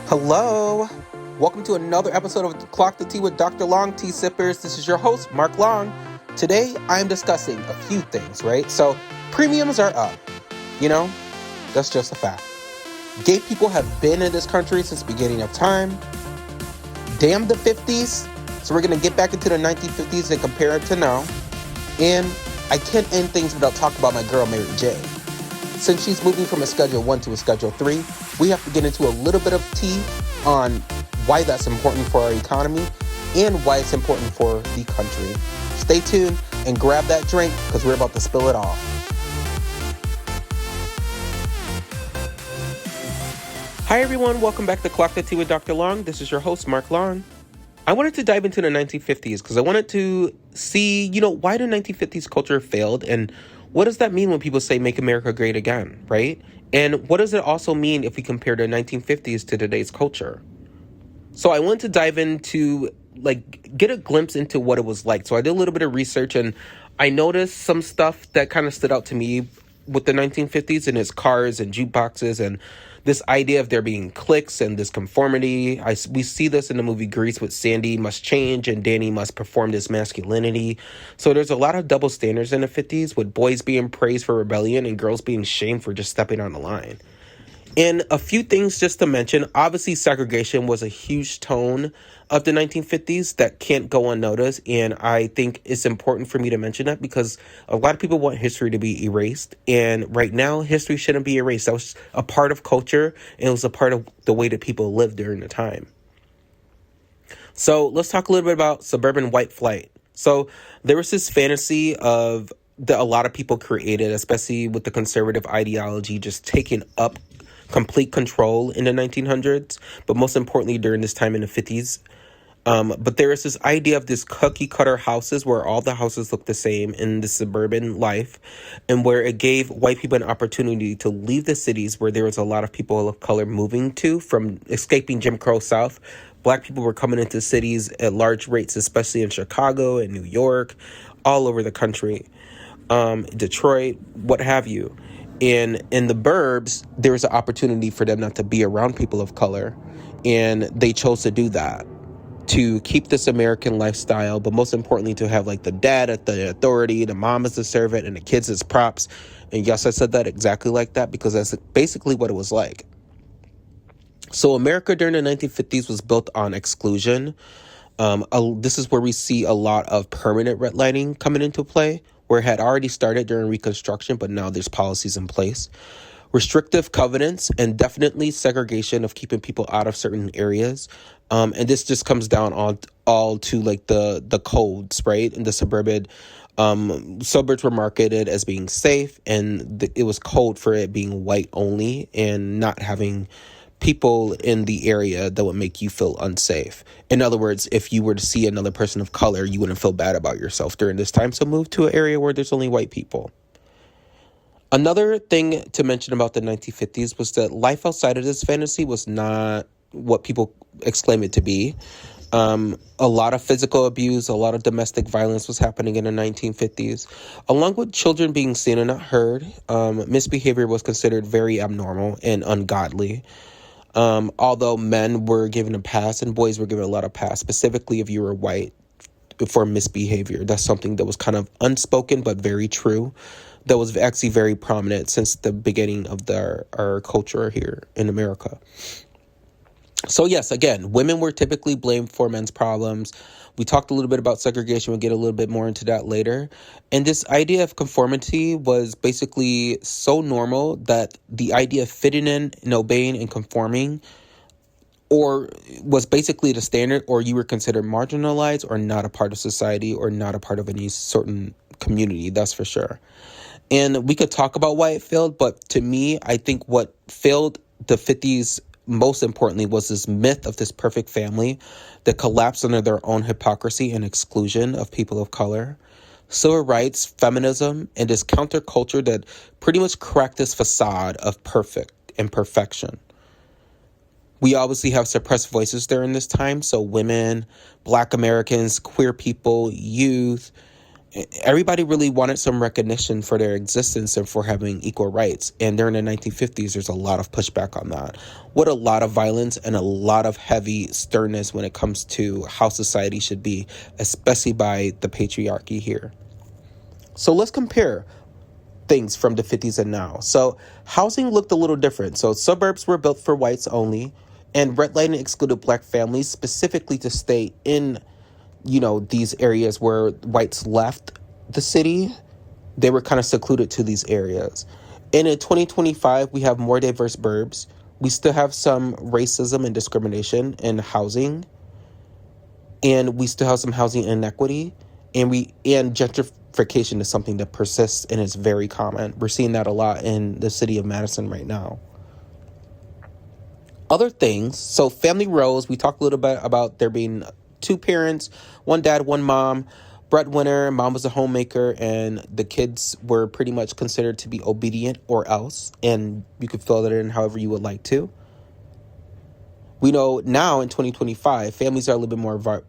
Hello. Welcome to another episode of Clock the Tea with Dr. Long, Tea Sippers. This is your host, Mark Long. Today, I am discussing a few things, right? So, premiums are up. You know, that's just a fact. Gay people have been in this country since the beginning of time. Damn the 50s. So we're going to get back into the 1950s and compare it to now. And I can't end things without talking about my girl, Mary J. Since she's moving from a Schedule 1 to a Schedule 3, we have to get into a little bit of tea on why that's important for our economy and why it's important for the country. Stay tuned and grab that drink because we're about to spill it all. Hi everyone, welcome back to Clock the Tea with Dr. Long. This is your host, Mark Long. I wanted to dive into the 1950s because I wanted to see, why the 1950s culture failed and what does that mean when people say make America great again, right? And what does it also mean if we compare the 1950s to today's culture? So I wanted to dive into, get a glimpse into what it was like. So I did a little bit of research and I noticed some stuff that kind of stood out to me with the 1950s and its cars and jukeboxes and this idea of there being cliques and this conformity. We see this in the movie Grease with Sandy must change and Danny must perform this masculinity. So there's a lot of double standards in the 50s with boys being praised for rebellion and girls being shamed for just stepping on the line. And a few things just to mention, obviously segregation was a huge tone of the 1950s that can't go unnoticed. And I think it's important for me to mention that because a lot of people want history to be erased. And right now, history shouldn't be erased. That was a part of culture and it was a part of the way that people lived during the time. So let's talk a little bit about suburban white flight. So there was this fantasy of that a lot of people created, especially with the conservative ideology just taking up complete control in the 1900s, but most importantly during this time in the 50s. But there is this idea of this cookie cutter houses where all the houses look the same in the suburban life and where it gave white people an opportunity to leave the cities where there was a lot of people of color moving to from escaping Jim Crow South. Black people were coming into cities at large rates, especially in Chicago and New York, all over the country, Detroit, what have you. And in the burbs, there was an opportunity for them not to be around people of color. And they chose to do that, to keep this American lifestyle, but most importantly, to have the dad at the authority, the mom as the servant, and the kids as props. And yes, I said that exactly like that because that's basically what it was like. So America during the 1950s was built on exclusion. This is where we see a lot of permanent redlining coming into play, where it had already started during Reconstruction, but now there's policies in place. Restrictive covenants and definitely segregation of keeping people out of certain areas. And this just comes down all to the codes, right? And the suburbs were marketed as being safe, and it was code for it being white only and not having people in the area that would make you feel unsafe. In other words, if you were to see another person of color, you wouldn't feel bad about yourself during this time. So move to an area where there's only white people. Another thing to mention about the 1950s was that life outside of this fantasy was not what people exclaim it to be. A lot of physical abuse, a lot of domestic violence was happening in the 1950s. Along with children being seen and not heard, misbehavior was considered very abnormal and ungodly. Although men were given a pass and boys were given a lot of pass, specifically if you were white, for misbehavior. That's something that was kind of unspoken but very true. That was actually very prominent since the beginning of our culture here in America. So yes, again, women were typically blamed for men's problems. We talked a little bit about segregation. We'll get a little bit more into that later. And this idea of conformity was basically so normal that the idea of fitting in and obeying and conforming or was basically the standard, or you were considered marginalized or not a part of society or not a part of any certain community, that's for sure. And we could talk about why it failed, but to me, I think what failed the 50s most importantly was this myth of this perfect family that collapsed under their own hypocrisy and exclusion of people of color. Civil rights, feminism, and this counterculture that pretty much cracked this facade of perfect and perfection. We obviously have suppressed voices during this time, so women, Black Americans, queer people, youth, everybody really wanted some recognition for their existence and for having equal rights. And during the 1950s, there's a lot of pushback on that, with a lot of violence and a lot of heavy sternness when it comes to how society should be, especially by the patriarchy here. So let's compare things from the 50s and now. So housing looked a little different. So suburbs were built for whites only, and redlining excluded black families specifically to stay in, these areas where whites left the city. They were kind of secluded to these areas. And in 2025, we have more diverse burbs. We still have some racism and discrimination in housing, and we still have some housing inequity, and gentrification is something that persists and is very common. We're seeing that a lot in the city of Madison right now. Other things, so family roles, we talked a little bit about there being two parents, one dad, one mom, breadwinner, mom was a homemaker, and the kids were pretty much considered to be obedient or else, and you could fill that in however you would like to. We know now in 2025, families are a little bit more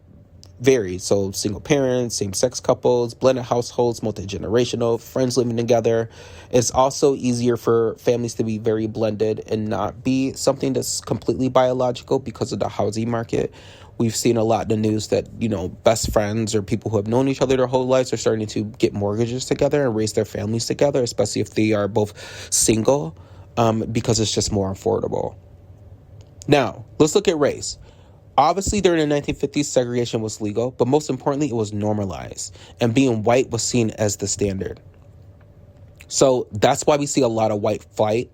varied. So single parents, same-sex couples, blended households, multi-generational, friends living together. It's also easier for families to be very blended and not be something that's completely biological because of the housing market. We've seen a lot in the news that, best friends or people who have known each other their whole lives are starting to get mortgages together and raise their families together, especially if they are both single, because it's just more affordable. Now, let's look at race. Obviously, during the 1950s, segregation was legal, but most importantly, it was normalized, and being white was seen as the standard. So that's why we see a lot of white flight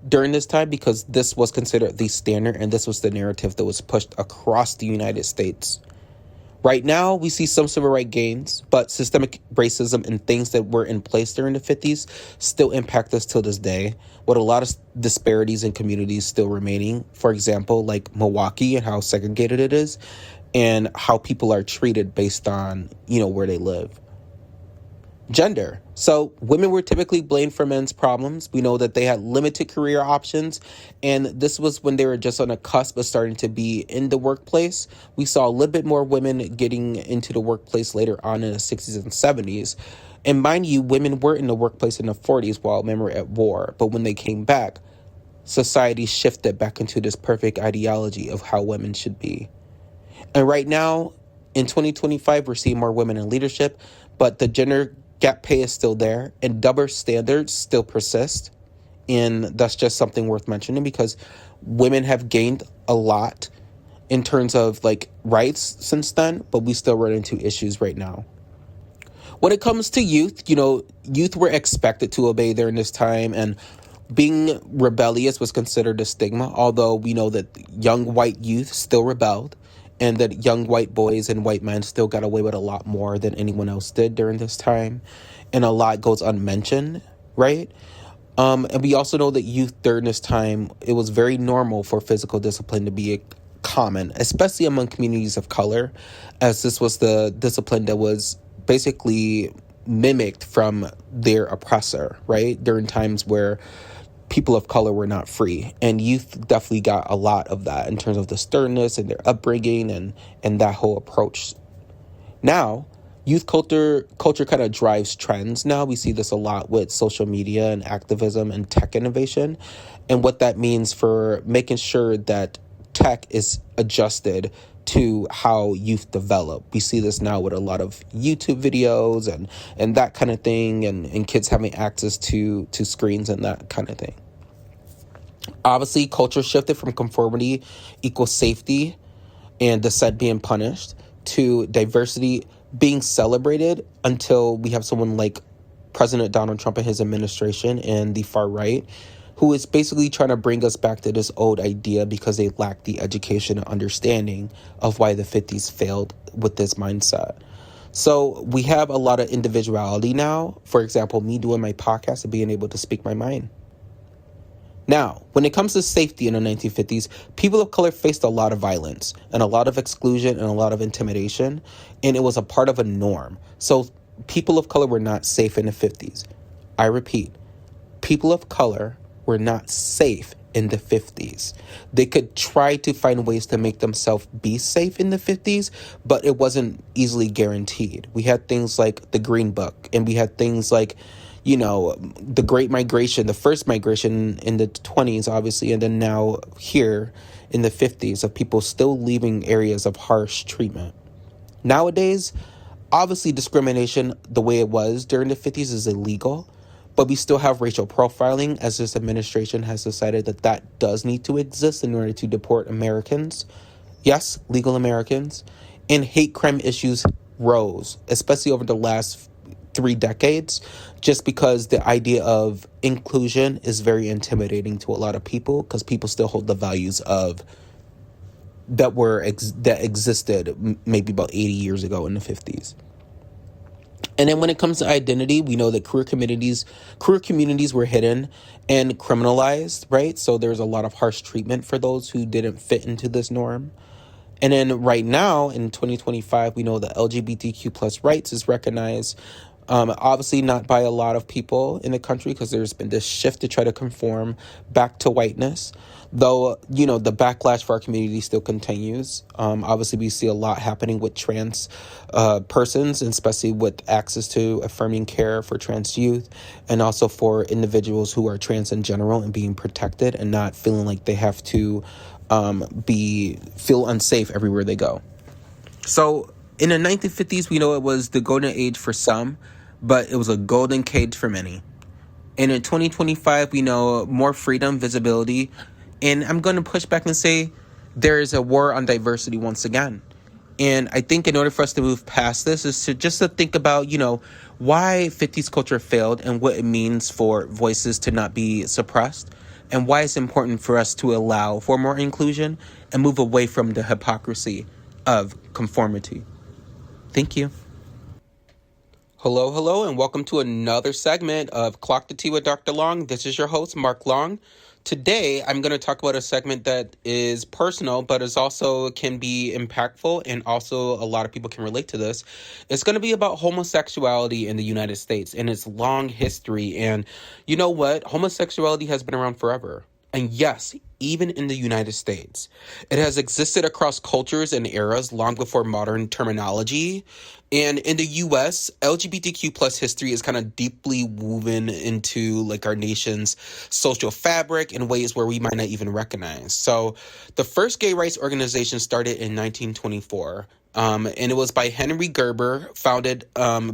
during this time, because this was considered the standard, and this was the narrative that was pushed across the United States. Right now, we see some civil rights gains, but systemic racism and things that were in place during the 50s still impact us till this day, with a lot of disparities in communities still remaining. For example, like Milwaukee and how segregated it is, and how people are treated based on, where they live. Gender. So women were typically blamed for men's problems. We know that they had limited career options, and this was when they were just on a cusp of starting to be in the workplace. We saw a little bit more women getting into the workplace later on in the 60s and 70s. And mind you, women were in the workplace in the 40s while men were at war. But when they came back, society shifted back into this perfect ideology of how women should be. And right now, in 2025, we're seeing more women in leadership, but the gender gap pay is still there, and double standards still persist. And that's just something worth mentioning, because women have gained a lot in terms of rights since then, but we still run into issues right now. When it comes to youth, youth were expected to obey during this time, and being rebellious was considered a stigma, although we know that young white youth still rebelled, and that young white boys and white men still got away with a lot more than anyone else did during this time. And a lot goes unmentioned, right? And we also know that youth during this time, it was very normal for physical discipline to be common, especially among communities of color, as this was the discipline that was basically mimicked from their oppressor, right? During times where people of color were not free, and youth definitely got a lot of that in terms of the sternness and their upbringing and that whole approach. Now, youth culture kind of drives trends. Now we see this a lot with social media and activism and tech innovation, and what that means for making sure that tech is adjusted to how youth develop. We see this now with a lot of YouTube videos and that kind of thing, and kids having access to screens and that kind of thing. Obviously, culture shifted from conformity equals safety and dissent being punished to diversity being celebrated, until we have someone like President Donald Trump and his administration and the far right, who is basically trying to bring us back to this old idea because they lack the education and understanding of why the 50s failed with this mindset. So we have a lot of individuality now. For example, me doing my podcast and being able to speak my mind. Now, when it comes to safety in the 1950s, people of color faced a lot of violence and a lot of exclusion and a lot of intimidation, and it was a part of a norm. So people of color were not safe in the 50s. I repeat, people of color were not safe in the 50s. They could try to find ways to make themselves be safe in the 50s, but it wasn't easily guaranteed. We had things like the Green Book, and we had things like, the Great Migration, the first migration in the 20s, obviously, and then now here in the 50s of people still leaving areas of harsh treatment. Nowadays, obviously, discrimination the way it was during the 50s is illegal, but we still have racial profiling, as this administration has decided that that does need to exist in order to deport Americans. Yes, legal Americans. And hate crime issues rose, especially over the last 3 decades, just because the idea of inclusion is very intimidating to a lot of people, because people still hold the values of that existed maybe about 80 years ago in the 50s. And then when it comes to identity, we know that queer communities were hidden and criminalized, right? So there's a lot of harsh treatment for those who didn't fit into this norm. And then right now in 2025, we know that LGBTQ plus rights is recognized. Obviously not by a lot of people in the country, because there's been this shift to try to conform back to whiteness. Though, the backlash for our community still continues. Obviously, we see a lot happening with trans persons, and especially with access to affirming care for trans youth, and also for individuals who are trans in general, and being protected and not feeling like they have to feel unsafe everywhere they go. So in the 1950s, we know it was the golden age for some, but it was a golden cage for many. And in 2025, we know more freedom, visibility, and I'm going to push back and say there is a war on diversity once again. And I think in order for us to move past this is to think about, why 50s culture failed and what it means for voices to not be suppressed, and why it's important for us to allow for more inclusion and move away from the hypocrisy of conformity. Thank you. Hello, and welcome to another segment of Clock the Tea with Dr. Long. This is your host, Mark Long. Today, I'm going to talk about a segment that is personal, but is also can be impactful, and also a lot of people can relate to this. It's going to be about homosexuality in the United States and its long history. And you know what? Homosexuality has been around forever. And yes, even in the United States, it has existed across cultures and eras long before modern terminology. And in the US, LGBTQ plus history is kind of deeply woven into like our nation's social fabric in ways where we might not even recognize. So the first gay rights organization started in 1924. And it was by Henry Gerber, founded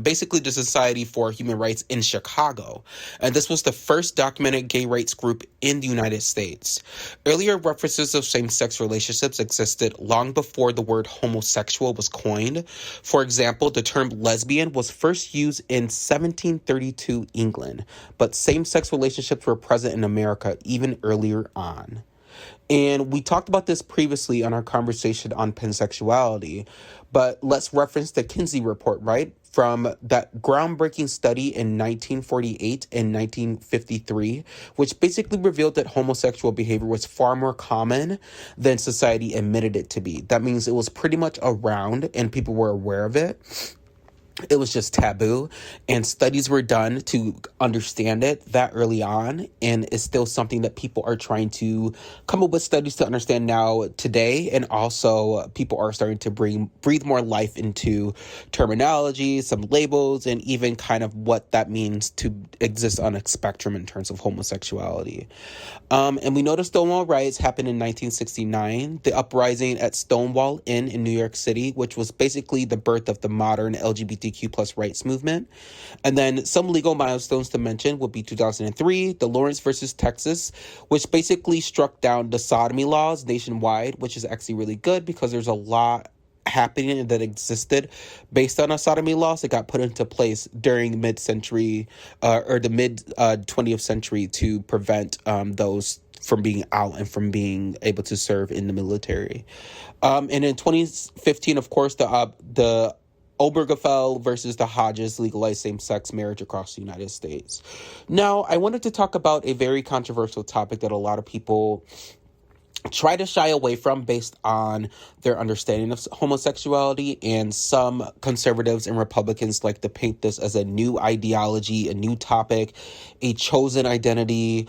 basically the Society for Human Rights in Chicago. And this was the first documented gay rights group in the United States. Earlier references of same-sex relationships existed long before the word homosexual was coined. For example, the term lesbian was first used in 1732 England, but same-sex relationships were present in America even earlier on. And we talked about this previously on our conversation on pansexuality, but let's reference the Kinsey report, right? From that groundbreaking study in 1948 and 1953, which basically revealed that homosexual behavior was far more common than society admitted it to be. That means it was pretty much around and people were aware of it. It was just taboo, and studies were done to understand it that early on, and it's still something that people are trying to come up with studies to understand now today, and also people are starting to breathe more life into terminology, some labels, and even kind of what that means to exist on a spectrum in terms of homosexuality. And we know the Stonewall riots happened in 1969, the uprising at Stonewall Inn in New York City, which was basically the birth of the modern LGBTQ plus rights movement. And then some legal milestones to mention would be 2003, the Lawrence versus Texas, which basically struck down the sodomy laws nationwide, which is actually really good because there's a lot happening that existed based on a sodomy laws that got put into place during mid-century or the mid-20th century to prevent those from being out and from being able to serve in the military. And in 2015, of course, the Obergefell versus the Hodges legalized same-sex marriage across the United States. Now, I wanted to talk about a very controversial topic that a lot of people try to shy away from based on their understanding of homosexuality, and some conservatives and Republicans like to paint this as a new ideology, a new topic, a chosen identity,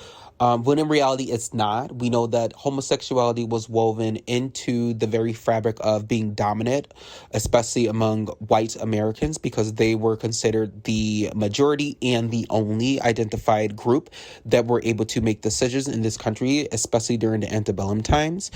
when in reality it's not. We know that homosexuality was woven into the very fabric of being dominant, especially among white Americans, because they were considered the majority and the only identified group that were able to make decisions in this country, especially during the antebellum times.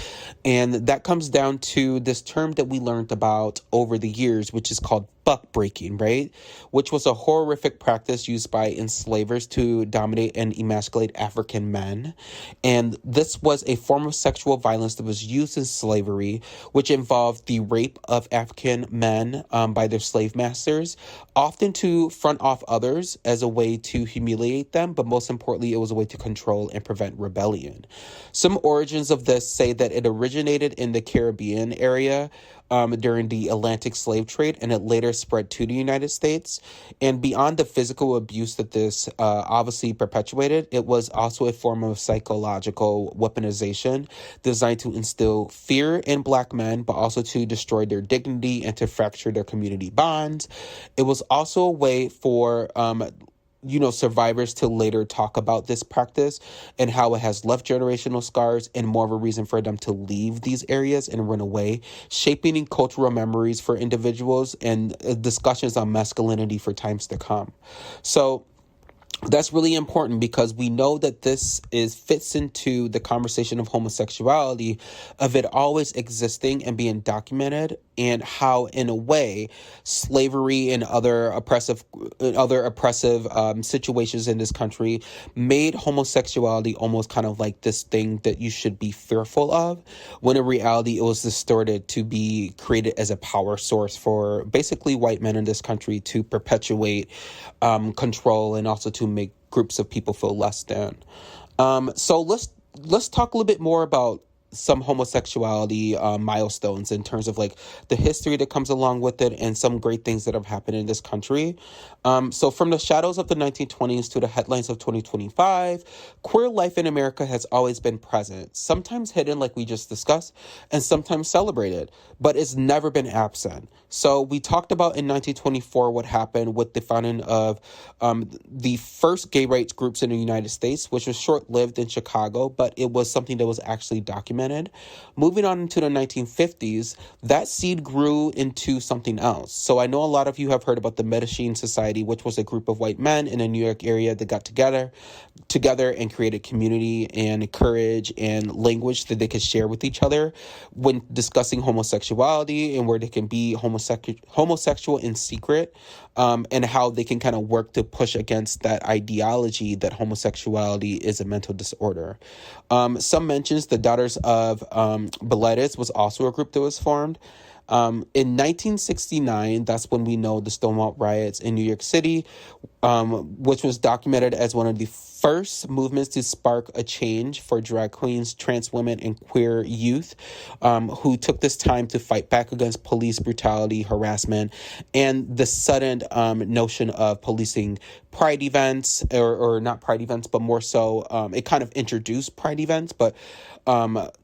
And that comes down to this term that we learned about over the years, which is called buck breaking, right? Which was a horrific practice used by enslavers to dominate and emasculate African men. And this was a form of sexual violence that was used in slavery, which involved the rape of African men by their slave masters, often to front off others as a way to humiliate them, but most importantly, it was a way to control and prevent rebellion. Some origins of this say that it originated in the Caribbean area during the Atlantic slave trade, and it later spread to the United States. And beyond the physical abuse that this obviously perpetuated, it was also a form of psychological weaponization designed to instill fear in Black men, but also to destroy their dignity and to fracture their community bonds. It was also a way for survivors to later talk about this practice and how it has left generational scars and more of a reason for them to leave these areas and run away, shaping cultural memories for individuals and discussions on masculinity for times to come. So that's really important because we know that this fits into the conversation of homosexuality, of it always existing and being documented, and how, in a way, slavery and other oppressive situations in this country made homosexuality almost kind of like this thing that you should be fearful of, when in reality it was distorted to be created as a power source for basically white men in this country to perpetuate control and also to make groups of people feel less than. So let's talk a little bit more about some homosexuality milestones in terms of like the history that comes along with it and some great things that have happened in this country. So from the shadows of the 1920s to the headlines of 2025, queer life in America has always been present, sometimes hidden like we just discussed, and sometimes celebrated, but it's never been absent. So we talked about in 1924 what happened with the founding of the first gay rights groups in the United States, which was short-lived in Chicago, but it was something that was actually documented. Moving on into the 1950s, that seed grew into something else. So I know a lot of you have heard about the Medellin Society, which was a group of white men in the New York area that got together and created community and courage and language that they could share with each other when discussing homosexuality and where they can be homosexual in secret, and how they can kind of work to push against that ideology that homosexuality is a mental disorder. Some mentions the Daughters of Bilitis was also a group that was formed. In 1969, that's when we know the Stonewall riots in New York City, which was documented as one of the first movements to spark a change for drag queens, trans women, and queer youth, who took this time to fight back against police brutality, harassment, and the sudden notion of policing pride events, or not pride events, but more so it kind of introduced pride events, but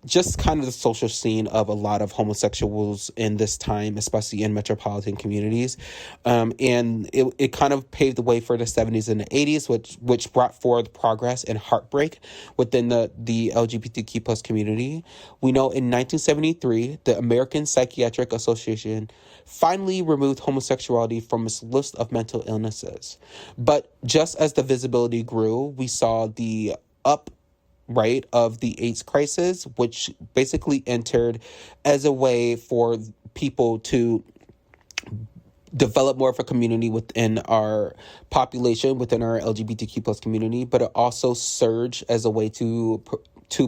just kind of the social scene of a lot of homosexuals in this time, especially in metropolitan communities. And it kind of paved the way for the 70s and the 80s, which brought forth progress and heartbreak within the LGBTQ plus community. We know in 1973, the American Psychiatric Association finally removed homosexuality from its list of mental illnesses. But just as the visibility grew, we saw the of the AIDS crisis, which basically entered as a way for people to develop more of a community within our population, within our LGBTQ plus community, but it also surged as a way to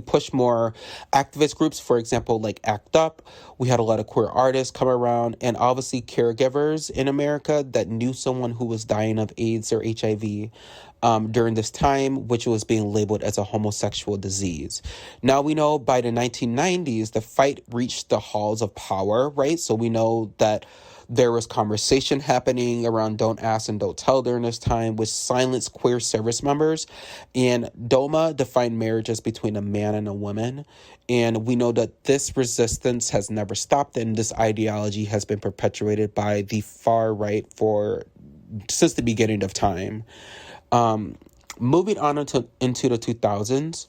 push more activist groups, for example, like ACT UP. We had a lot of queer artists come around, and obviously caregivers in America that knew someone who was dying of AIDS or HIV during this time, which was being labeled as a homosexual disease. Now we know by the 1990s, the fight reached the halls of power, right? So we know that there was conversation happening around Don't Ask and Don't Tell during this time, which silenced queer service members. And DOMA defined marriages between a man and a woman. And we know that this resistance has never stopped, and this ideology has been perpetuated by the far right since the beginning of time. Moving on into the 2000s,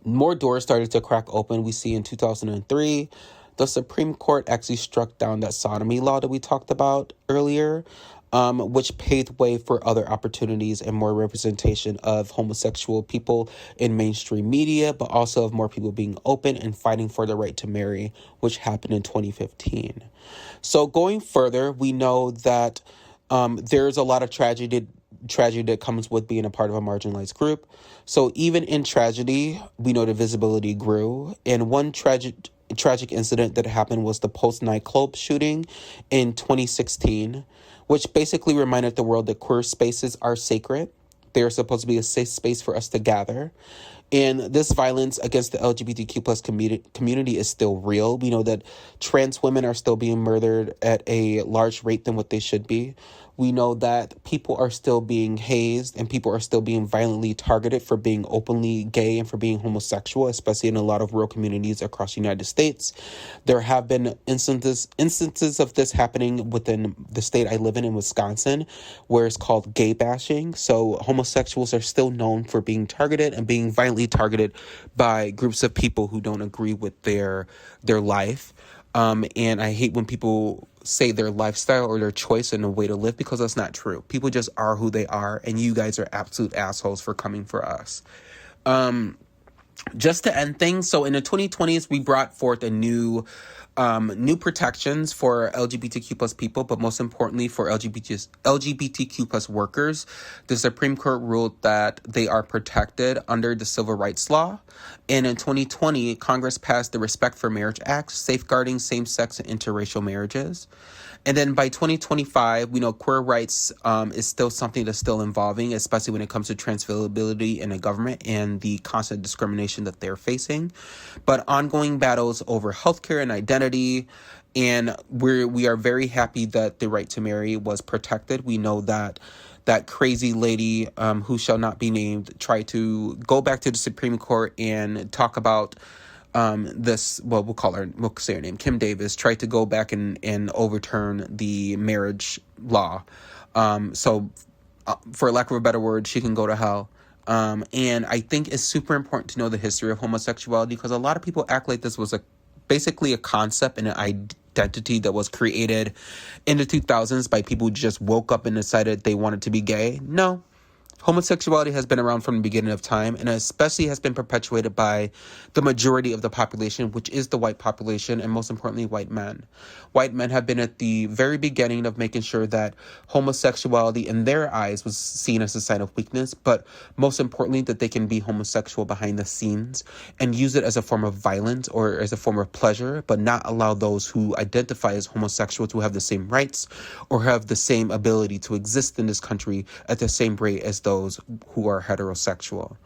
more doors started to crack open. We see in 2003, the Supreme Court actually struck down that sodomy law that we talked about earlier, which paved way for other opportunities and more representation of homosexual people in mainstream media, but also of more people being open and fighting for the right to marry, which happened in 2015. So going further, we know that there's a lot of tragedy that comes with being a part of a marginalized group. So even in tragedy, we know the visibility grew. And one tragic incident that happened was the Post nightclub shooting in 2016, which basically reminded the world that queer spaces are sacred. They are supposed to be a safe space for us to gather. And this violence against the LGBTQ plus community is still real. We know that trans women are still being murdered at a large rate than what they should be. We know that people are still being hazed and people are still being violently targeted for being openly gay and for being homosexual, especially in a lot of rural communities across the United States. There have been instances of this happening within the state I live in Wisconsin, where it's called gay bashing. So homosexuals are still known for being targeted and being violently targeted by groups of people who don't agree with their life. And I hate when people say their lifestyle or their choice and a way to live, because that's not true. People just are who they are, and you guys are absolute assholes for coming for us. Just to end things, so in the 2020s, we brought forth a new protections for LGBTQ plus people, but most importantly for LGBTQ plus workers. The Supreme Court ruled that they are protected under the Civil Rights Law. And in 2020, Congress passed the Respect for Marriage Act, safeguarding same-sex and interracial marriages. And then by 2025, we know queer rights is still something that's still evolving, especially when it comes to transferability in the government and the constant discrimination that they're facing. But ongoing battles over healthcare and identity, and we are very happy that the right to marry was protected. We know that that crazy lady who shall not be named tried to go back to the Supreme Court and talk about we'll say her name, Kim Davis, tried to go back and overturn the marriage law. So for lack of a better word, she can go to hell. And I think it's super important to know the history of homosexuality, because a lot of people act like this was basically a concept and an identity that was created in the 2000s by people who just woke up and decided they wanted to be gay. No. Homosexuality has been around from the beginning of time, and especially has been perpetuated by the majority of the population, which is the white population, and most importantly, white men. White men have been at the very beginning of making sure that homosexuality in their eyes was seen as a sign of weakness, but most importantly, that they can be homosexual behind the scenes and use it as a form of violence or as a form of pleasure, but not allow those who identify as homosexual to have the same rights or have the same ability to exist in this country at the same rate as those who are heterosexual.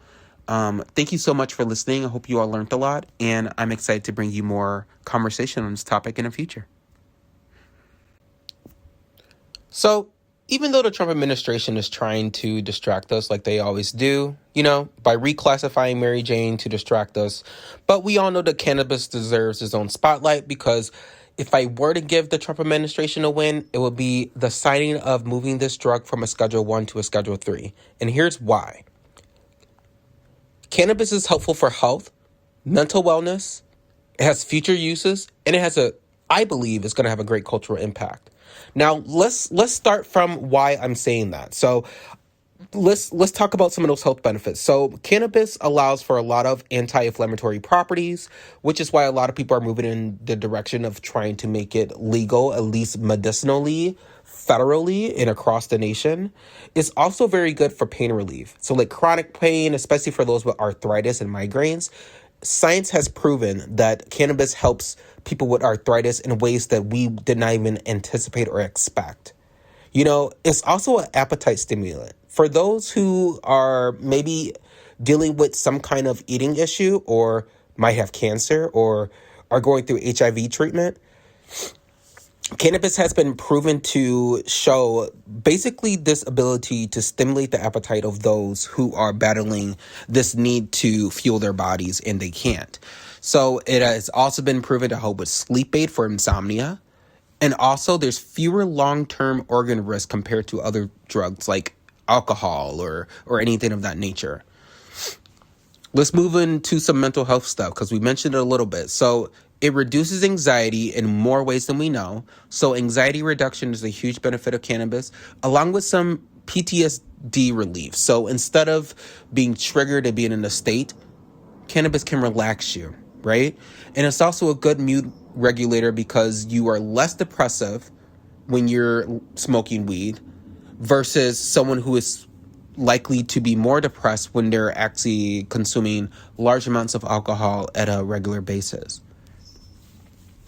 Thank you so much for listening. I hope you all learned a lot, and I'm excited to bring you more conversation on this topic in the future. So, even though the Trump administration is trying to distract us like they always do, by reclassifying Mary Jane to distract us, but we all know that cannabis deserves its own spotlight, because if I were to give the Trump administration a win, it would be the signing of moving this drug from a Schedule 1 to a Schedule 3. And here's why. Cannabis is helpful for health, mental wellness, it has future uses, and I believe it's going to have a great cultural impact. Now, let's start from why I'm saying that. So let's talk about some of those health benefits. So cannabis allows for a lot of anti-inflammatory properties, which is why a lot of people are moving in the direction of trying to make it legal, at least medicinally, federally, and across the nation. It's also very good for pain relief. So like chronic pain, especially for those with arthritis and migraines, science has proven that cannabis helps people with arthritis in ways that we did not even anticipate or expect. It's also an appetite stimulant. For those who are maybe dealing with some kind of eating issue or might have cancer or are going through HIV treatment, cannabis has been proven to show basically this ability to stimulate the appetite of those who are battling this need to fuel their bodies and they can't. So it has also been proven to help with sleep aid for insomnia. And also there's fewer long-term organ risks compared to other drugs like alcohol or anything of that nature. Let's move into some mental health stuff because we mentioned it a little bit. So it reduces anxiety in more ways than we know. So anxiety reduction is a huge benefit of cannabis, along with some PTSD relief. So instead of being triggered and being in a state, cannabis can relax you, right? And it's also a good mood regulator because you are less depressive when you're smoking weed versus someone who is likely to be more depressed when they're actually consuming large amounts of alcohol at a regular basis.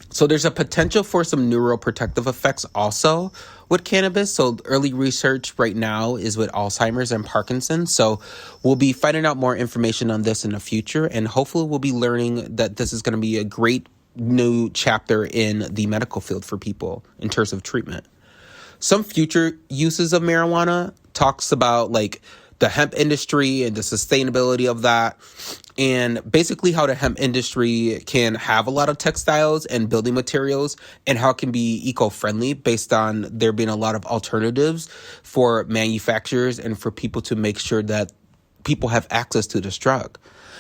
So there's a potential for some neuroprotective effects also with cannabis. So early research right now is with Alzheimer's and Parkinson's. So we'll be finding out more information on this in the future. And hopefully we'll be learning that this is going to be a great new chapter in the medical field for people in terms of treatment. Some future uses of marijuana talks about like the hemp industry and the sustainability of that, and basically how the hemp industry can have a lot of textiles and building materials and how it can be eco-friendly based on there being a lot of alternatives for manufacturers and for people to make sure that people have access to this drug.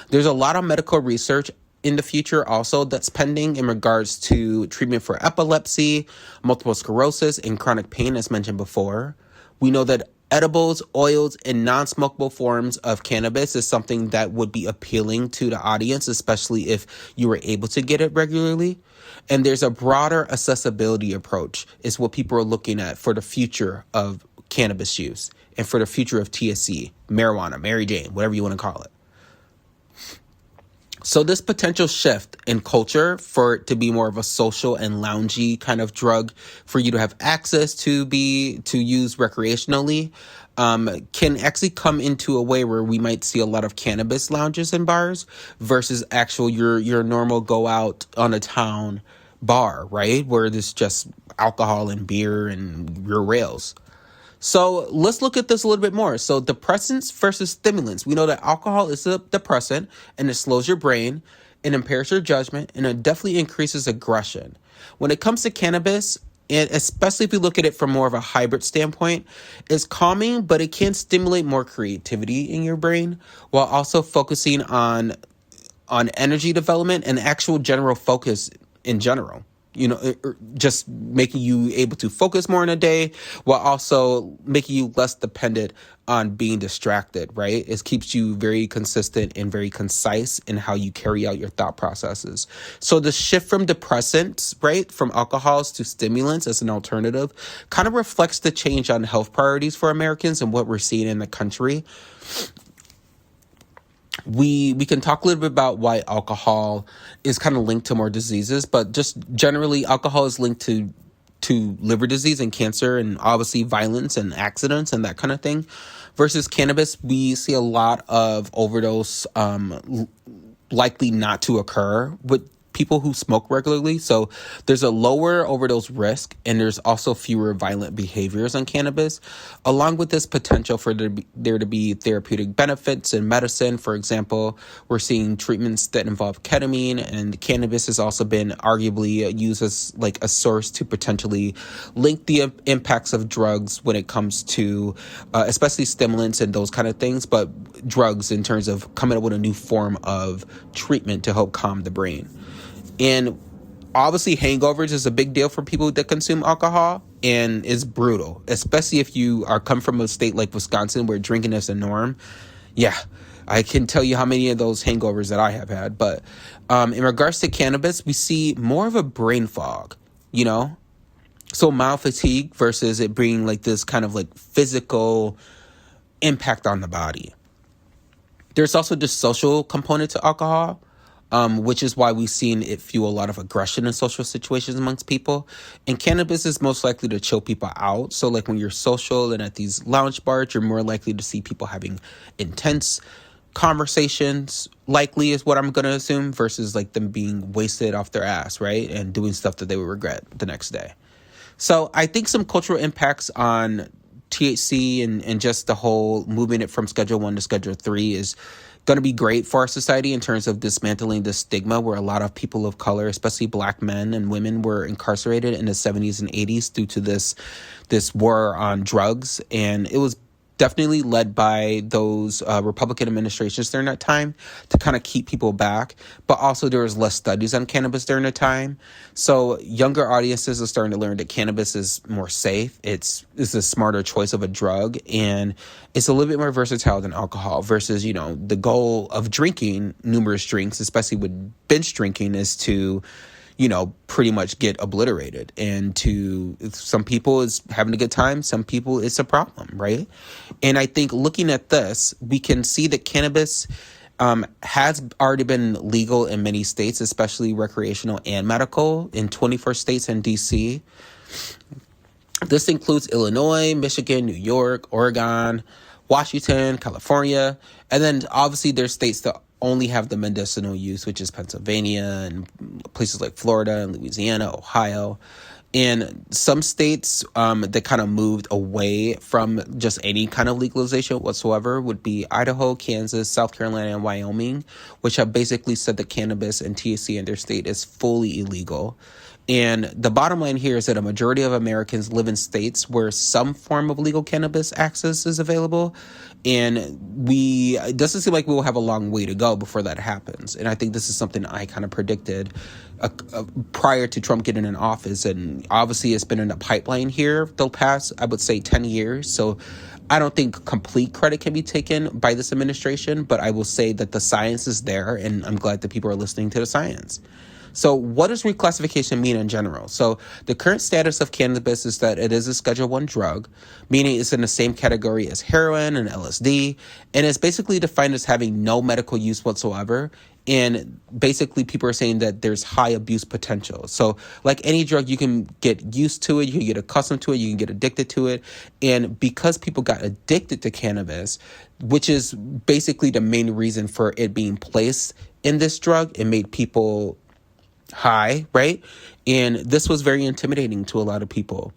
There's a lot of medical research in the future also that's pending in regards to treatment for epilepsy, multiple sclerosis, and chronic pain, as mentioned before. We know that edibles, oils, and non-smokable forms of cannabis is something that would be appealing to the audience, especially if you were able to get it regularly. And there's a broader accessibility approach is what people are looking at for the future of cannabis use and for the future of THC, marijuana, Mary Jane, whatever you want to call it. So this potential shift in culture for it to be more of a social and loungy kind of drug for you to have access to use recreationally can actually come into a way where we might see a lot of cannabis lounges and bars versus actual your normal go out on a town bar, right? Where there's just alcohol and beer and your rails. So let's look at this a little bit more. So depressants versus stimulants. We know that alcohol is a depressant and it slows your brain, it impairs your judgment, and it definitely increases aggression. When it comes to cannabis, and especially if you look at it from more of a hybrid standpoint, it's calming, but it can stimulate more creativity in your brain while also focusing on energy development and actual general focus in general. Just making you able to focus more in a day while also making you less dependent on being distracted, right? It keeps you very consistent and very concise in how you carry out your thought processes. So the shift from depressants, right, from alcohols to stimulants as an alternative kind of reflects the change on health priorities for Americans and what we're seeing in the country. We can talk a little bit about why alcohol is kind of linked to more diseases, but just generally alcohol is linked to liver disease and cancer and obviously violence and accidents and that kind of thing. Versus cannabis, we see a lot of overdose likely not to occur with people who smoke regularly. So there's a lower overdose risk and there's also fewer violent behaviors on cannabis, along with this potential for there to be therapeutic benefits in medicine. For example, we're seeing treatments that involve ketamine, and cannabis has also been arguably used as like a source to potentially link the impacts of drugs when it comes to especially stimulants and those kind of things, but drugs in terms of coming up with a new form of treatment to help calm the brain. And obviously hangovers is a big deal for people that consume alcohol, and it's brutal, especially if you are come from a state like Wisconsin where drinking is the norm. Yeah, I can tell you how many of those hangovers that I have had. But in regards to cannabis, we see more of a brain fog, so mild fatigue versus it being like this kind of like physical impact on the body. There's also the social component to alcohol, which is why we've seen it fuel a lot of aggression in social situations amongst people. And cannabis is most likely to chill people out. So like when you're social and at these lounge bars, you're more likely to see people having intense conversations, likely is what I'm going to assume, versus like them being wasted off their ass, right? And doing stuff that they would regret the next day. So I think some cultural impacts on THC and just the whole moving it from Schedule 1 to Schedule 3 is going to be great for our society in terms of dismantling the stigma where a lot of people of color, especially black men and women, were incarcerated in the 70s and 80s due to this war on drugs. And it was definitely led by those Republican administrations during that time to kind of keep people back. But also there was less studies on cannabis during the time. So younger audiences are starting to learn that cannabis is more safe. It's a smarter choice of a drug, and it's a little bit more versatile than alcohol versus, the goal of drinking numerous drinks, especially with binge drinking, is to pretty much get obliterated. And to some people it's having a good time, some people it's a problem, right? And I think looking at this, we can see that cannabis has already been legal in many states, especially recreational and medical, in 24 states and DC. This includes Illinois, Michigan, New York, Oregon, Washington, California, and then obviously there's states that only have the medicinal use, which is Pennsylvania and places like Florida and Louisiana, Ohio. And some states that kind of moved away from just any kind of legalization whatsoever would be Idaho, Kansas, South Carolina, and Wyoming, which have basically said that cannabis and THC in their state is fully illegal. And the bottom line here is that a majority of Americans live in states where some form of legal cannabis access is available. And it doesn't seem like we'll have a long way to go before that happens. And I think this is something I kind of predicted prior to Trump getting in office. And obviously it's been in a pipeline here the past, I would say, 10 years. So I don't think complete credit can be taken by this administration, but I will say that the science is there, and I'm glad that people are listening to the science. So what does reclassification mean in general? So the current status of cannabis is that it is a Schedule I drug, meaning it's in the same category as heroin and LSD, and it's basically defined as having no medical use whatsoever. And basically people are saying that there's high abuse potential. So like any drug, you can get used to it, you can get accustomed to it, you can get addicted to it. And because people got addicted to cannabis, which is basically the main reason for it being placed in this drug, it made people high, right? And this was very intimidating to a lot of people,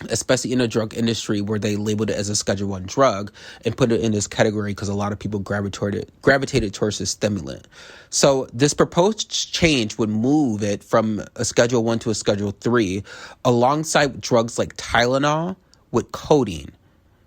especially in the drug industry where they labeled it as a Schedule I drug and put it in this category because a lot of people gravitated towards this stimulant. So this proposed change would move it from a Schedule I to a Schedule III alongside drugs like Tylenol with codeine.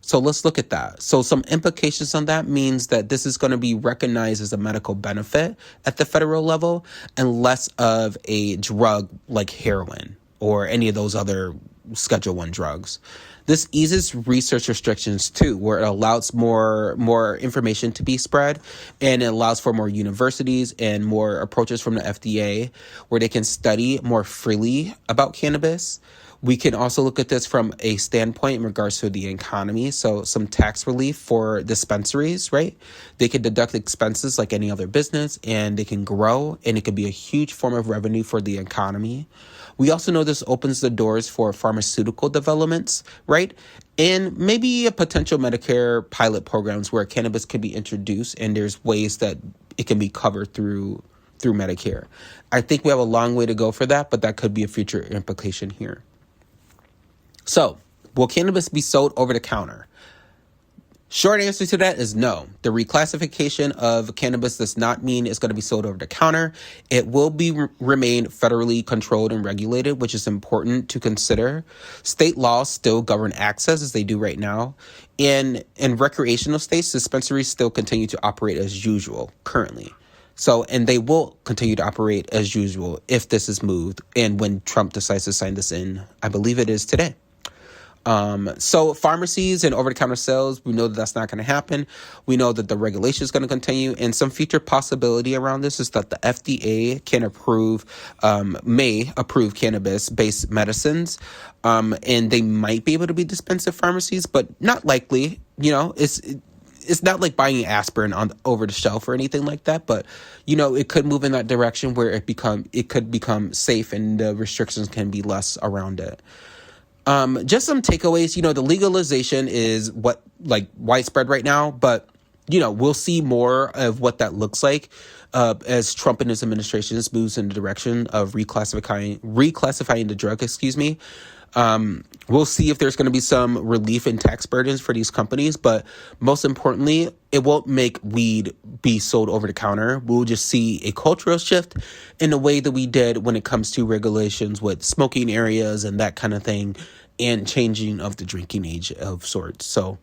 So let's look at that. So some implications on that means that this is going to be recognized as a medical benefit at the federal level and less of a drug like heroin or any of those other Schedule I drugs. This eases research restrictions too, where it allows more information to be spread, and it allows for more universities and more approaches from the FDA where they can study more freely about cannabis. We can also look at this from a standpoint in regards to the economy. So some tax relief for dispensaries, right? They can deduct expenses like any other business, and they can grow, and it could be a huge form of revenue for the economy. We also know this opens the doors for pharmaceutical developments, right? And maybe a potential Medicare pilot programs where cannabis can be introduced, and there's ways that it can be covered through Medicare. I think we have a long way to go for that, but that could be a future implication here. So, will cannabis be sold over the counter? Short answer to that is no. The reclassification of cannabis does not mean it's going to be sold over the counter. It will remain federally controlled and regulated, which is important to consider. State laws still govern access as they do right now. In recreational states, dispensaries still continue to operate as usual currently. So, and they will continue to operate as usual if this is moved and when Trump decides to sign this in, I believe it is today. So pharmacies and over-the-counter sales, we know that that's not going to happen. We know that the regulation is going to continue, and some future possibility around this is that the FDA may approve cannabis-based medicines, and they might be able to be dispensed at pharmacies, but not likely. It's not like buying aspirin over the shelf or anything like that, but it could move in that direction where it could become safe and the restrictions can be less around it. Just some takeaways. The legalization is widespread right now, but we'll see more of what that looks like as Trump and his administration moves in the direction of reclassifying the drug. We'll see if there's going to be some relief in tax burdens for these companies, but most importantly, it won't make weed be sold over the counter. We'll just see a cultural shift in the way that we did when it comes to regulations with smoking areas and that kind of thing, and changing of the drinking age of sorts. So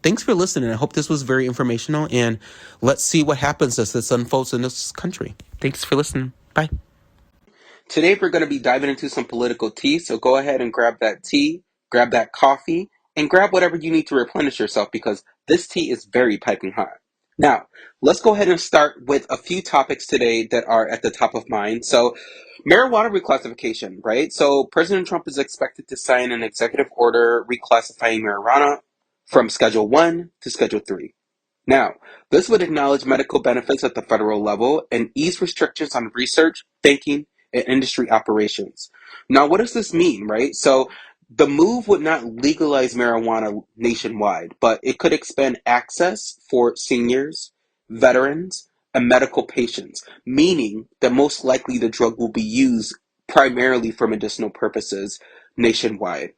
Thanks for listening. I hope this was very informational, and let's see what happens as this unfolds in this country. Thanks for listening. Bye. Today we're going to be diving into some political tea, so go ahead and grab that tea, grab that coffee, and grab whatever you need to replenish yourself because this tea is very piping hot. Now, let's go ahead and start with a few topics today that are at the top of mind. So, marijuana reclassification, right? So, President Trump is expected to sign an executive order reclassifying marijuana from Schedule 1 to Schedule 3. Now, this would acknowledge medical benefits at the federal level and ease restrictions on research, banking, and industry operations. Now, what does this mean, right? So, the move would not legalize marijuana nationwide, but it could expand access for seniors, veterans, and medical patients, meaning that most likely the drug will be used primarily for medicinal purposes nationwide.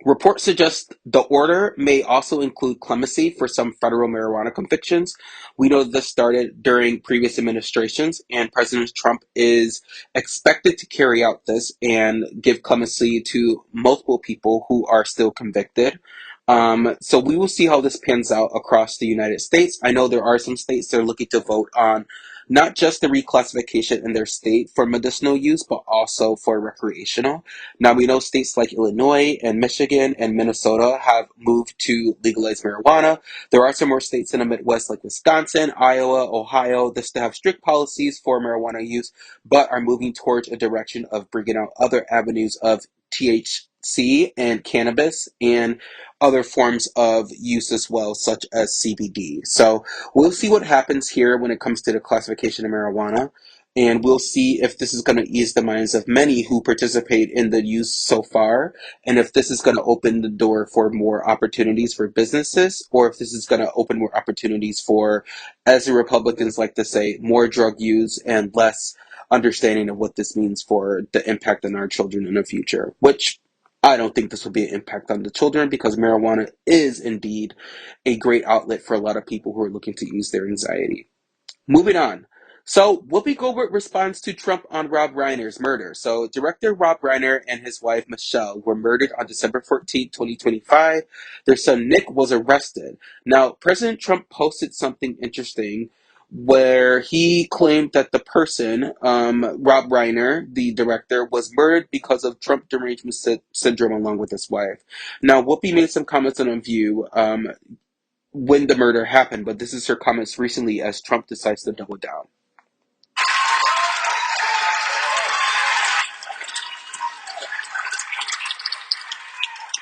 Reports suggest the order may also include clemency for some federal marijuana convictions. We know this started during previous administrations, and President Trump is expected to carry out this and give clemency to multiple people who are still convicted. So we will see how this pans out across the United States. I know there are some states that are looking to vote on not just the reclassification in their state for medicinal use, but also for recreational. Now, we know states like Illinois and Michigan and Minnesota have moved to legalize marijuana. There are some more states in the Midwest like Wisconsin, Iowa, Ohio that still have strict policies for marijuana use, but are moving towards a direction of bringing out other avenues of THC and cannabis and other forms of use as well, such as CBD. So we'll see what happens here when it comes to the classification of marijuana. And we'll see if this is going to ease the minds of many who participate in the use so far, and if this is going to open the door for more opportunities for businesses, or if this is going to open more opportunities for, as the Republicans like to say, more drug use and less understanding of what this means for the impact on our children in the future, which I don't think this will be an impact on the children because marijuana is indeed a great outlet for a lot of people who are looking to ease their anxiety. Moving on. So, Whoopi Goldberg responds to Trump on Rob Reiner's murder. So, director Rob Reiner and his wife Michelle were murdered on December 14, 2025. Their son Nick was arrested. Now, President Trump posted something interesting where he claimed that the person, Rob Reiner, the director, was murdered because of Trump derangement syndrome along with his wife. Now, Whoopi made some comments on a view when the murder happened, but this is her comments recently as Trump decides to double down.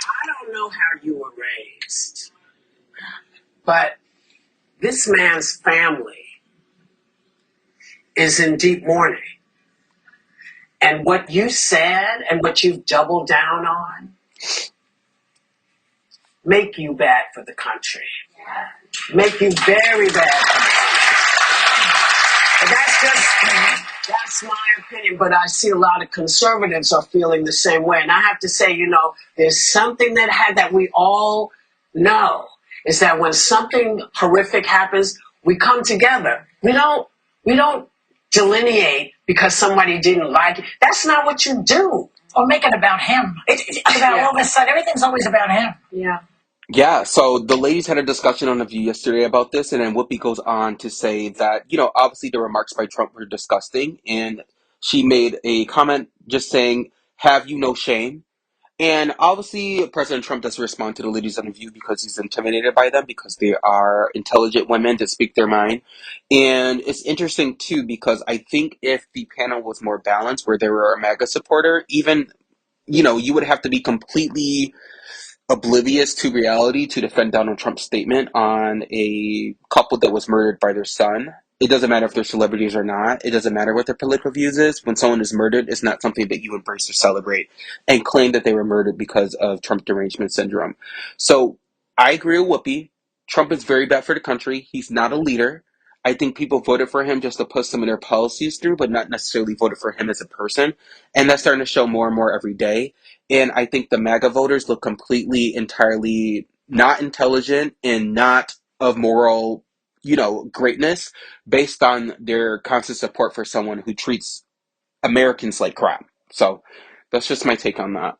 I don't know how you were raised, but this man's family is in deep mourning. And what you said and what you've doubled down on make you bad for the country. Make you very bad. But that's my opinion. But I see a lot of conservatives are feeling the same way. And I have to say, there's something that we all know is that when something horrific happens, we come together. We don't delineate because somebody didn't like it. That's not what you do. Or make it about him. It's about all of a sudden, everything's always about him. Yeah, so the ladies had a discussion on The View yesterday about this, and then Whoopi goes on to say that, obviously the remarks by Trump were disgusting, and she made a comment just saying, have you no shame? And obviously, President Trump doesn't respond to the ladies on The View because he's intimidated by them, because they are intelligent women to speak their mind. And it's interesting, too, because I think if the panel was more balanced, where there were a MAGA supporter, even, you would have to be completely oblivious to reality to defend Donald Trump's statement on a couple that was murdered by their son. It doesn't matter if they're celebrities or not. It doesn't matter what their political views is. When someone is murdered, it's not something that you embrace or celebrate and claim that they were murdered because of Trump derangement syndrome. So I agree with Whoopi. Trump is very bad for the country. He's not a leader. I think people voted for him just to put some of their policies through, but not necessarily voted for him as a person. And that's starting to show more and more every day. And I think the MAGA voters look completely, entirely not intelligent and not of moral, greatness based on their constant support for someone who treats Americans like crap. So that's just my take on that.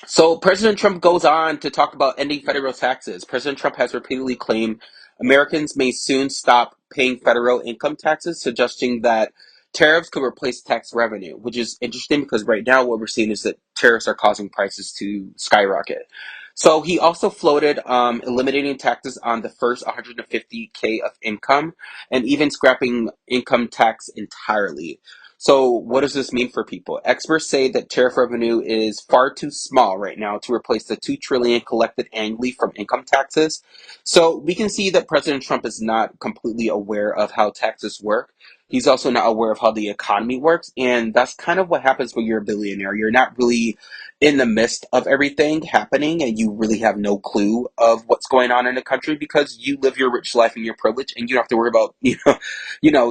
So President Trump goes on to talk about ending federal taxes. President Trump has repeatedly claimed Americans may soon stop paying federal income taxes, suggesting that tariffs could replace tax revenue, which is interesting because right now what we're seeing is that tariffs are causing prices to skyrocket. So he also floated eliminating taxes on the first 150K of income and even scrapping income tax entirely. So what does this mean for people? Experts say that tariff revenue is far too small right now to replace the 2 trillion collected annually from income taxes. So we can see that President Trump is not completely aware of how taxes work. He's also not aware of how the economy works, and that's kind of what happens when you're a billionaire. You're not really in the midst of everything happening and you really have no clue of what's going on in the country because you live your rich life and your privilege and you don't have to worry about,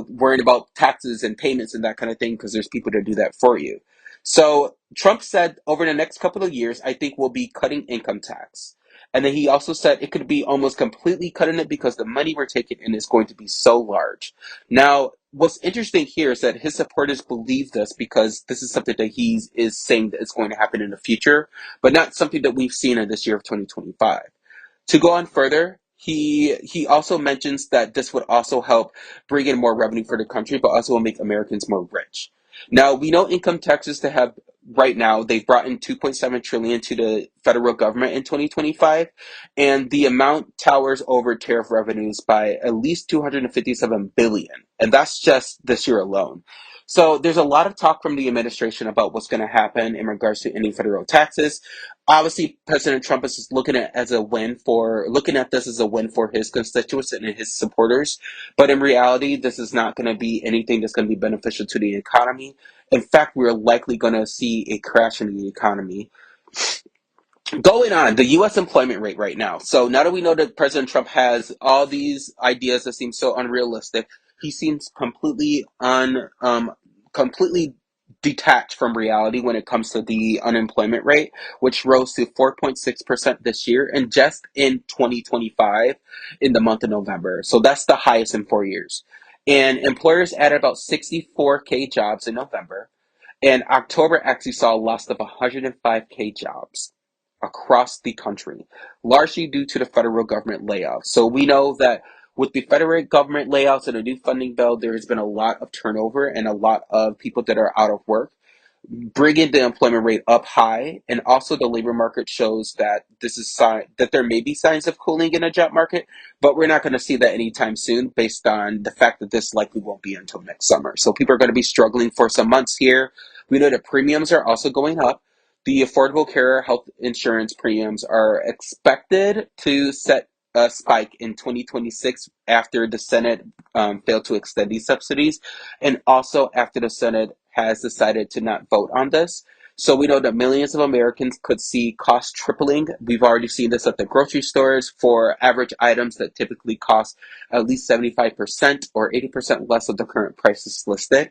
worrying about taxes and payments and that kind of thing because there's people to do that for you. So Trump said over the next couple of years, I think we'll be cutting income tax. And then he also said it could be almost completely cutting it because the money we're taking in is going to be so large. Now, what's interesting here is that his supporters believe this because this is something that he is saying that is going to happen in the future, but not something that we've seen in this year of 2025. To go on further, he also mentions that this would also help bring in more revenue for the country, but also will make Americans more rich. Now we know income taxes to have right now they've brought in 2.7 trillion to the federal government in 2025, and the amount towers over tariff revenues by at least 257 billion, and that's just this year alone. So there's a lot of talk from the administration about what's going to happen in regards to any federal taxes. Obviously President Trump is just looking at this as a win for his constituents and his supporters. But in reality, this is not going to be anything that's going to be beneficial to the economy. In fact, we're likely going to see a crash in the economy. Going on, the U.S. employment rate right now. So now that we know that President Trump has all these ideas that seem so unrealistic, he seems completely detached from reality when it comes to the unemployment rate, which rose to 4.6% this year and just in 2025 in the month of November. So that's the highest in 4 years. And employers added about 64K jobs in November. And October actually saw a loss of 105K jobs across the country, largely due to the federal government layoffs. So we know that with the federal government layoffs and a new funding bill, there has been a lot of turnover and a lot of people that are out of work, bringing the employment rate up high. And also the labor market shows that that there may be signs of cooling in the job market, but we're not going to see that anytime soon based on the fact that this likely won't be until next summer. So people are going to be struggling for some months here. We know that premiums are also going up. The Affordable Care Health Insurance premiums are expected to set a spike in 2026 after the Senate failed to extend these subsidies, and also after the Senate has decided to not vote on this. So we know that millions of Americans could see costs tripling. We've already seen this at the grocery stores for average items that typically cost at least 75% or 80% less of the current prices listed.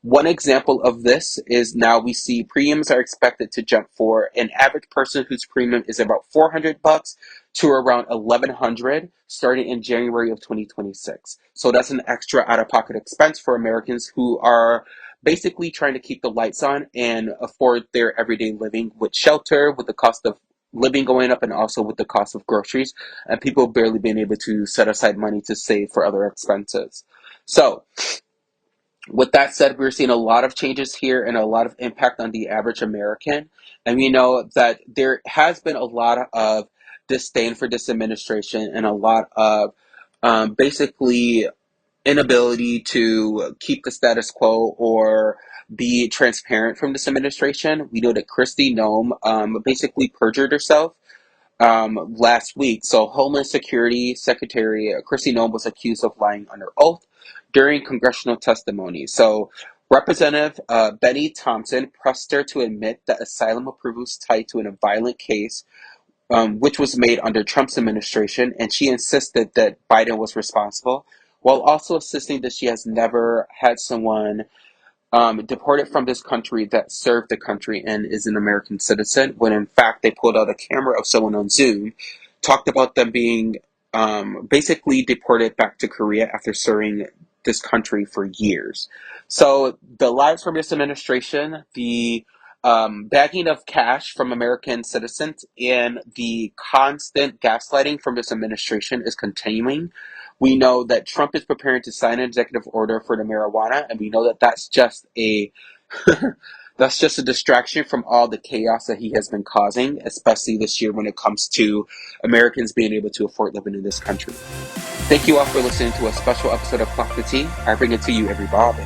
One example of this is now we see premiums are expected to jump for an average person whose premium is about $400 to around 1,100 starting in January of 2026. So that's an extra out-of-pocket expense for Americans who are basically trying to keep the lights on and afford their everyday living with shelter, with the cost of living going up, and also with the cost of groceries, and people barely being able to set aside money to save for other expenses. So with that said, we're seeing a lot of changes here and a lot of impact on the average American. And we know that there has been a lot of disdain for this administration and a lot of basically inability to keep the status quo or be transparent from this administration. We know that Kristi Noem basically perjured herself last week. So, Homeland Security Secretary Kristi Noem was accused of lying under oath during congressional testimony. So, Representative Benny Thompson pressed her to admit that asylum approval was tied to a violent case, which was made under Trump's administration, and she insisted that Biden was responsible, while also insisting that she has never had someone deported from this country that served the country and is an American citizen, when in fact they pulled out a camera of someone on Zoom, talked about them being basically deported back to Korea after serving this country for years. So the lies from this administration, the bagging of cash from American citizens and the constant gaslighting from this administration is continuing. We know that Trump is preparing to sign an executive order for the marijuana, and we know that that's just a that's just a distraction from all the chaos that he has been causing, especially this year when it comes to Americans being able to afford living in this country. Thank you all for listening to a special episode of Clock the Tea. I bring it to you every Bob.